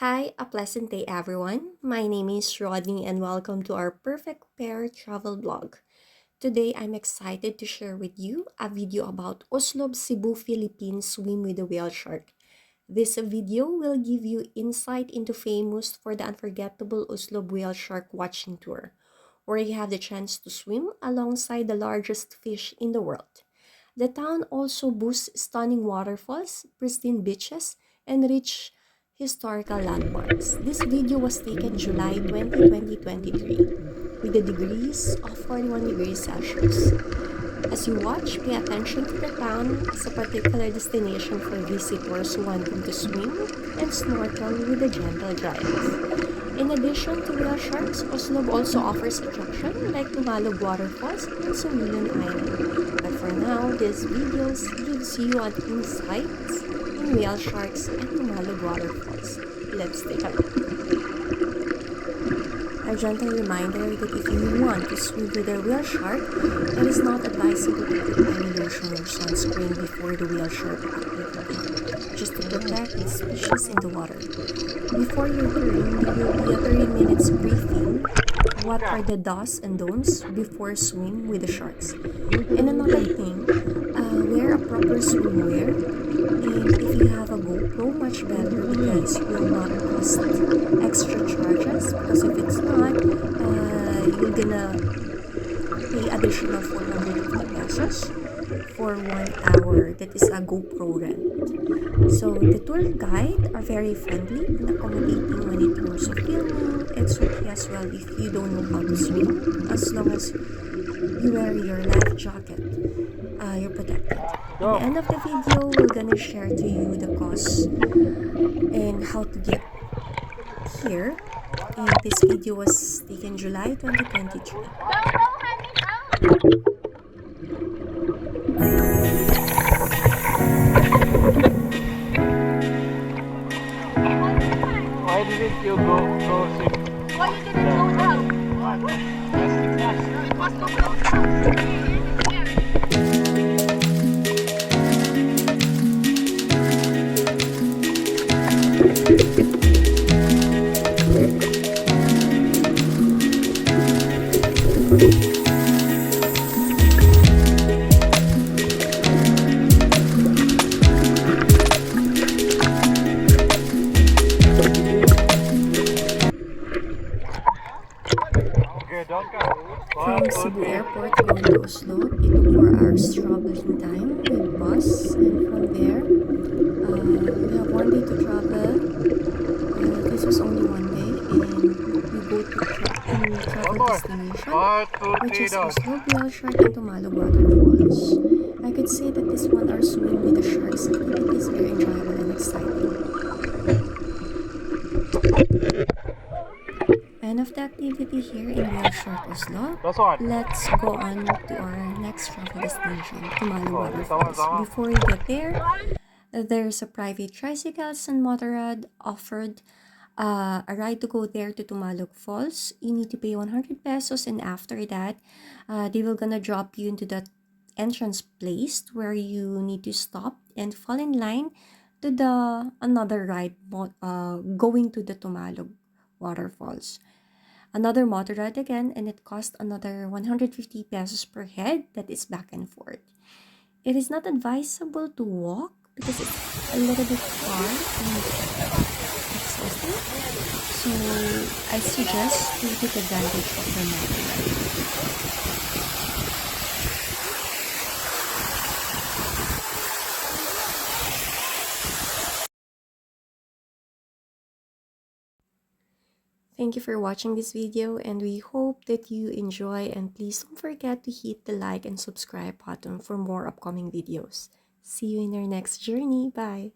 Hi, a pleasant day everyone. My name is Rodney and welcome to our Perfect Pair travel blog. Today I'm excited to share with you a video about Oslob, Cebu, Philippines swim with a whale shark. This video will give you insight into famous for the unforgettable Oslob whale shark watching tour, where you have the chance to swim alongside the largest fish in the world. The town also boasts stunning waterfalls, pristine beaches, and rich historical landmarks. This video was taken July 20, 2023 with the degrees of 41 degrees Celsius. As you watch, pay attention to the town as a particular destination for visitors wanting to swim and snorkel with the gentle giants. In addition to whale sharks, Oslo also offers attractions like Tumalog Waterfalls and Sumilon Island. But for now, this video gives you an insights in whale sharks and Tumalog Waterfalls. Let's take a look. A gentle reminder that if you want to swim with a whale shark, it is not advisable to put any lotion or sunscreen before the whale shark activity, just to protect the species in the water. Before your turn, there will be a 30 minutes briefing. What are the do's and don'ts before swim with the sharks? And another thing, wear a proper swimwear. And if you have a GoPro, much better because it will not cost extra charges. Because if it's not, you're gonna pay additional 450 pesos for 1 hour. That is a GoPro rent. So the tour guide are very friendly and accommodating when it comes to filming. It's okay as well if you don't know how to swim, as long as you wear your life jacket. You're protected. At the end of the video, we're gonna share to you the cost and how to get here. And this video was taken July 2023. Why didn't you go swim? Why you didn't go down? You must go down. Okay, don't go. From Cebu Airport going to Oslo, it took 4 hours traveling time with bus, and from there, we have 1 day to travel. This was only 1 day, and we go to travel destination, which is Oslo, Whale Shark, and Tumalog Waterfalls. I could say that this 1 hour swim with the sharks activity is very enjoyable and exciting. End of the activity here in Whale Shark Oslo. That's one. Let's go on to our next travel destination, Tumalog Waterfalls. Before we get there, there's a private tricycles and motorrad offered a ride to go there to Tumalog Falls. You need to pay 100 pesos, and after that, they will gonna drop you into the entrance place where you need to stop and fall in line to the another ride going to the Tumalog Waterfalls. Another motorrad again, and it cost another 150 pesos per head. That is back and forth. It is not advisable to walk because it's a little bit far and exhausting. So I suggest to take advantage of the motorride. Thank you for watching this video, and we hope that you enjoy, and please don't forget to hit the like and subscribe button for more upcoming videos. See you in our next journey. Bye!